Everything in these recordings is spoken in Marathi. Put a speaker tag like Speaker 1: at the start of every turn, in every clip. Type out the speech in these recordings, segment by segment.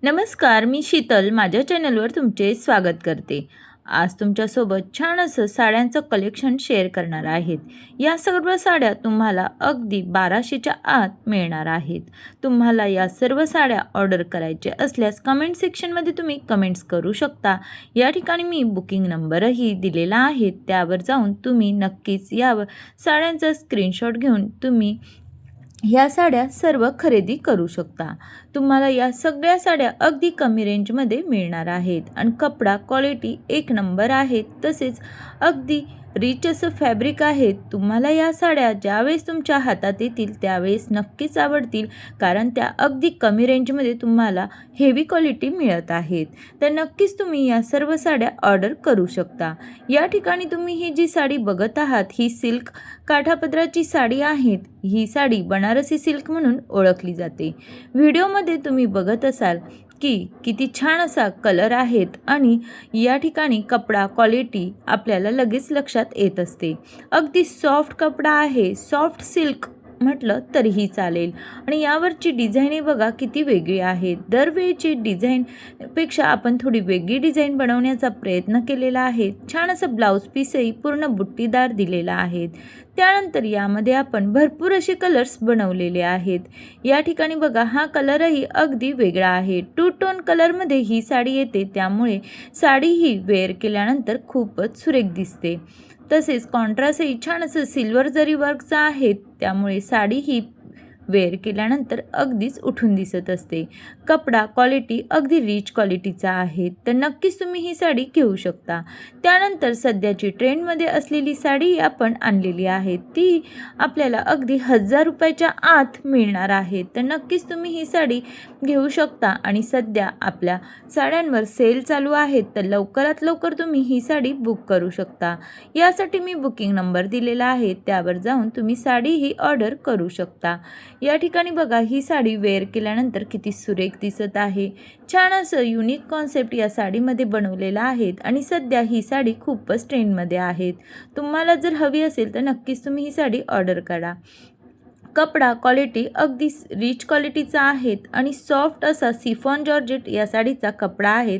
Speaker 1: नमस्कार, मी शीतल माझ्या चॅनलवर तुमचे स्वागत करते. आज तुमच्यासोबत छान असं साड्यांचं कलेक्शन शेअर करणार आहेत. या सर्व साड्या तुम्हाला अगदी 1200च्या आत मिळणार आहेत. तुम्हाला या सर्व साड्या ऑर्डर करायच्या असल्यास कमेंट सेक्शनमध्ये तुम्ही कमेंट्स करू शकता. या ठिकाणी मी बुकिंग नंबरही दिलेला आहे, त्यावर जाऊन तुम्ही नक्कीच यावर साड्यांचा स्क्रीनशॉट घेऊन तुम्ही ह्या साड्या सर्व खरेदी करू शकता. तुम्हाला या सगळ्या साड्या अगदी कमी रेंजमध्ये मिळणार आहेत आणि कपडा क्वालिटी एक नंबर आहे. तसेच अगदी रिच असं फॅब्रिक आहे. तुम्हाला या साड्या ज्यावेळेस तुमच्या हातात येतील त्यावेळेस नक्कीच आवडतील, कारण त्या अगदी कमी रेंजमध्ये तुम्हाला हेवी क्वालिटी मिळत आहेत. तर नक्कीच तुम्ही या सर्व साड्या ऑर्डर करू शकता. या ठिकाणी तुम्ही ही जी साडी बघत आहात ही सिल्क काठापदराची साडी आहे. ही साडी बनारसी सिल्क म्हणून ओळखली जाते. व्हिडिओमध्ये तुम्ही बघत असाल की किती छान असा कलर आहेत आणि या ठिकाणी कपडा क्वालिटी आपल्याला लगेच लक्षात येत असते. अगदी सॉफ्ट कपडा आहे, सॉफ्ट सिल्क म्हटलं तरीही चालेल. आणि यावरची डिझाईन बघा किती वेगळी आहे. दरवेळची डिझाईनपेक्षा आपण थोडी वेगळी डिझाईन बनवण्याचा प्रयत्न केलेला आहे. छान असं ब्लाऊज पीसही पूर्ण बुट्टीदार दिलेला आहे. त्यानंतर यामध्ये आपण भरपूर असे कलर्स बनवलेले आहेत. या ठिकाणी बघा हा कलरही अगदी वेगळा आहे. टू टोन कलरमध्ये ही साडी येते, त्यामुळे साडी ही वेअर केल्यानंतर खूपच सुरेख दिसते. तसेच कॉन्ट्रास्टही छान असं सिल्वर जरी वर्कचं आहे, त्यामुळे साडी ही वेअर केल्यानंतर अगदीच उठून दिसत असते. कपडा क्वालिटी अगदी रिच क्वालिटीचा आहे, तर नक्कीच तुम्ही ही साडी घेऊ शकता. त्यानंतर सध्याची ट्रेंडमध्ये असलेली साडी आपण आणलेली आहे, ती आपल्याला अगदी 1000 रुपयाच्या आत मिळणार आहे. तर नक्कीच तुम्ही ही साडी घेऊ शकता. आणि सध्या आपल्या साड्यांवर सेल चालू आहेत, तर लवकरात लवकर तुम्ही ही साडी बुक करू शकता. यासाठी मी बुकिंग नंबर दिलेला आहे, त्यावर जाऊन तुम्ही साडी ही ऑर्डर करू शकता. या ठिकाणी बघा ही साडी वेअर केल्यानंतर किती सुरेख दिसत आहे. छान असं युनिक कॉन्सेप्ट या साडीमध्ये बनवलेला आहे आणि सध्या ही साडी खूपच ट्रेंडमध्ये आहेत. तुम्हाला जर हवी असेल तर नक्कीच तुम्ही ही साडी ऑर्डर करा. कपडा क्वालिटी अगदी रिच क्वालिटीचा आहे आणि सॉफ्ट असा सिफॉन जॉर्जेट या साडीचा कपडा आहे.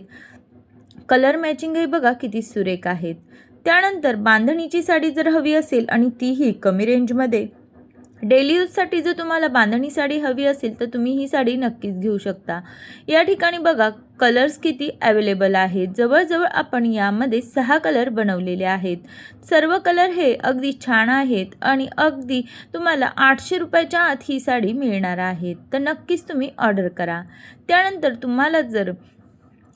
Speaker 1: कलर मॅचिंगही बघा किती सुरेख आहेत. त्यानंतर बांधणीची साडी जर हवी असेल आणि तीही कमी रेंजमध्ये, डेली यूजसाठी जर तुम्हाला बांधणी साडी हवी असेल तर तुम्ही ही साडी नक्कीच घेऊ शकता. या ठिकाणी बघा कलर्स किती अवेलेबल आहेत. जवळजवळ आपण यामध्ये 6 कलर बनवलेले आहेत. सर्व कलर हे अगदी छान आहेत आणि अगदी तुम्हाला 800 रुपयाच्या आत ही साडी मिळणार आहे. तर नक्कीच तुम्ही ऑर्डर करा. त्यानंतर तुम्हाला जर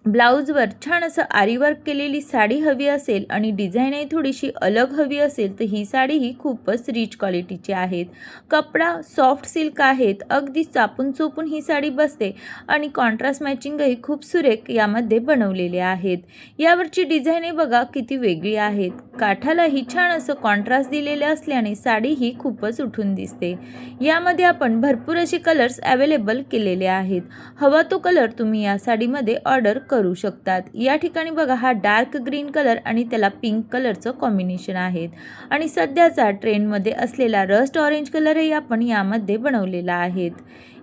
Speaker 1: ब्लाऊजवर छान असं आरीवर्क केलेली साडी हवी असेल आणि डिझाईनही थोडीशी अलग हवी असेल तर ही साडी ही खूपच रिच क्वालिटीची आहेत. कपडा सॉफ्ट सिल्क आहेत, अगदी चापून चोपून ही साडी बसते आणि कॉन्ट्रास्ट मॅचिंगही खूप सुरेख यामध्ये बनवलेले आहेत. यावरची डिझाईनही बघा किती वेगळी आहेत. काठालाही छान असं कॉन्ट्रास्ट दिलेले असल्याने साडी ही खूपच उठून दिसते. यामध्ये आपण भरपूर असे कलर्स अवेलेबल केलेले आहेत. हवा तो कलर तुम्ही या साडीमध्ये ऑर्डर करू शकतात. या ठिकाणी बघा हा डार्क ग्रीन कलर आणि त्याला पिंक कलरचं कॉम्बिनेशन आहे आणि सध्याचा ट्रेंडमध्ये असलेला रस्ट ऑरेंज कलरही आपण यामध्ये बनवलेला आहे.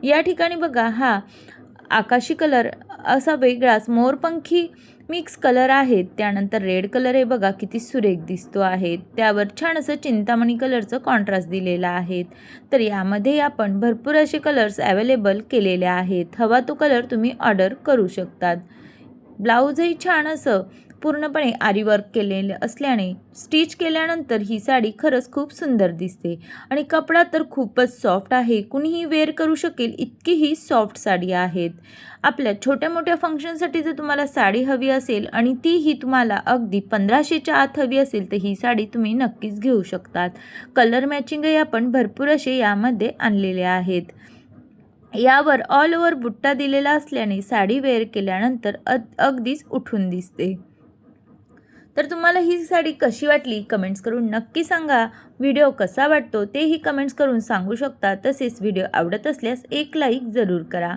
Speaker 1: या ठिकाणी बघा हा आकाशी कलर असा वेगळाच मोरपंखी मिक्स कलर आहे. त्यानंतर रेड कलर हे बघा किती सुरेख दिसतो आहे. त्यावर छान असं चिंतामणी कलरचं कॉन्ट्रास्ट दिलेला आहे. तर यामध्ये आपण भरपूर असे कलर्स अवेलेबल केलेले आहेत. हवा तो कलर तुम्ही ऑर्डर करू शकतात. ब्लाऊजही छान असं पूर्णपणे आरीवर्क केलेलं असल्याने स्टिच केल्यानंतर ही साडी खरंच खूप सुंदर दिसते आणि कपडा तर खूपच सॉफ्ट आहे. कुणीही वेअर करू शकेल इतकी ही सॉफ्ट साडी आहेत. आपल्या छोट्या मोठ्या फंक्शनसाठी जर तुम्हाला साडी हवी असेल आणि तीही तुम्हाला अगदी 1500च्या आत हवी असेल तर ही साडी तुम्ही नक्कीच घेऊ शकतात. कलर मॅचिंगही आपण भरपूर असे यामध्ये आणलेले आहेत. यावर ऑल ओव्हर बुट्टा दिलेला असल्याने साडी वेअर केल्यानंतर अगदीच उठून दिसते. तर तुम्हाला ही साडी कशी वाटली कमेंट्स करून नक्की सांगा. व्हिडिओ कसा वाटतो तेही कमेंट्स करून सांगू शकता. तसेच व्हिडिओ आवडत असल्यास एक लाईक जरूर करा.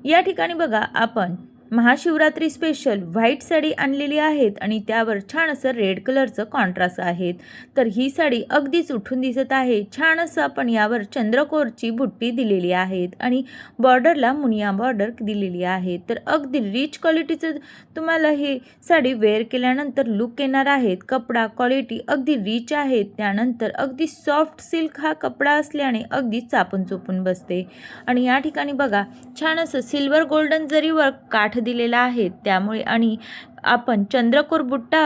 Speaker 1: या ठिकाणी बघा आपण महाशिवरात्री स्पेशल व्हाईट साडी आणलेली आहेत आणि त्यावर छान असं रेड कलरचं कॉन्ट्रास्ट आहेत. तर ही साडी अगदीच उठून दिसत आहे. छान असं आपण यावर चंद्रकोरची बुट्टी दिलेली आहेत आणि बॉर्डरला मुनिया बॉर्डर दिलेली आहे. तर अगदी रिच क्वालिटीचं तुम्हाला ही साडी वेअर केल्यानंतर लुक येणार आहेत. कपडा क्वालिटी अगदी रिच आहे. त्यानंतर अगदी सॉफ्ट सिल्क हा कपडा असल्याने अगदी चापून चोपून बसते. आणि या ठिकाणी बघा छान असं सिल्वर गोल्डन जरीवर काठ दिलेला आहे. त्यामुळे आणि आपण चंद्रकोर बुट्टा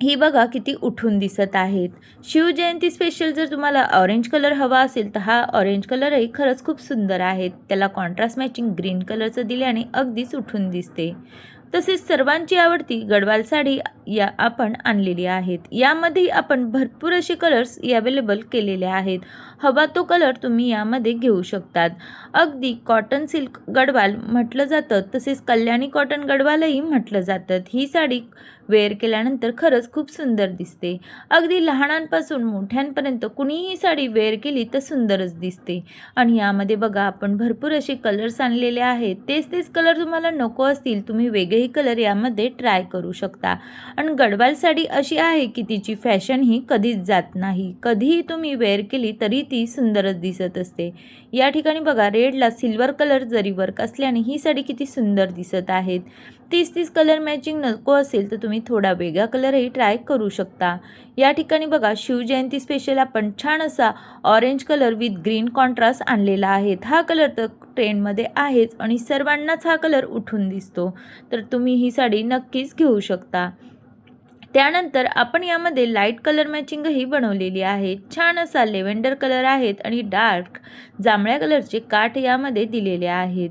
Speaker 1: ही बघा किती उठून दिसत आहेत. शिवजयंती स्पेशल जर तुम्हाला ऑरेंज कलर हवा असेल तर हा ऑरेंज कलरही खरंच खूप सुंदर आहे. त्याला कॉन्ट्रास्ट मॅचिंग ग्रीन कलरचं दिल्याने अगदीच उठून दिसते. तसेच सर्वांची आवडती गडवाल साडी या आपण आणलेली आहेत. यामध्ये आपण भरपूर असे कलर्स अवेलेबल केलेले आहेत. हवा तो कलर तुम्ही यामध्ये घेऊ शकतात. अगदी कॉटन सिल्क गडवाल म्हटलं जातं, तसेच कल्याणी कॉटन गडवालही म्हटलं जातं. ही साडी वेअर केल्यानंतर खरंच खूप सुंदर दिसते. अगदी लहानांपासून मोठ्यांपर्यंत कुणीही साडी वेअर केली तर सुंदरच दिसते. आणि यामध्ये बघा आपण भरपूर असे कलर्स आणलेले आहेत. तेच कलर तुम्हाला नको असतील तुम्ही वेगळेही कलर यामध्ये ट्राय करू शकता. आणि गडवाल साडी अशी आहे की तिची फॅशन ही कधीच जात नाही. कधीही तुम्ही वेअर केली तरी ती सुंदरच दिसत असते. या ठिकाणी बघा रेडला सिल्वर कलर जरी वर्क असल्याने ही साडी किती सुंदर दिसत आहेत. तीच कलर मॅचिंग नको असेल तर तुम्ही थोडा वेगळा कलरही ट्राय करू शकता. या ठिकाणी बघा शिवजयंती स्पेशल आपण छान असा orange colour with green contrast आणलेला आहे. हा कलर तर ट्रेंडमध्ये आहेच आणि सर्वांनाच हा कलर उठून दिसतो. तर तुम्ही ही साडी नक्कीच घेऊ शकता. त्यानंतर आपण यामध्ये लाईट कलर मॅचिंगही बनवलेली आहे. छान असा लेव्हेंडर कलर आहेत आणि डार्क जांभळ्या कलरचे काठ यामध्ये दिलेले आहेत.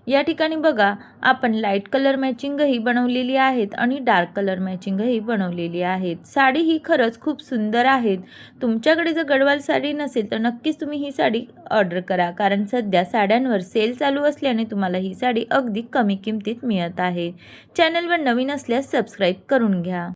Speaker 1: या ठिकाणी बघा आपण लाईट कलर मॅचिंगही बनवलेली आहेत आणि डार्क कलर मॅचिंगही बनवलेली आहेत. साडी ही खरंच खूप सुंदर आहेत. तुमच्याकडे जर गडवाल साडी नसेल तर नक्कीच तुम्ही ही साडी ऑर्डर करा, कारण सध्या साड्यांवर सेल चालू असल्याने तुम्हाला ही साडी अगदी कमी किमतीत मिळत आहे. चॅनलवर नवीन असल्यास सबस्क्राईब करून घ्या.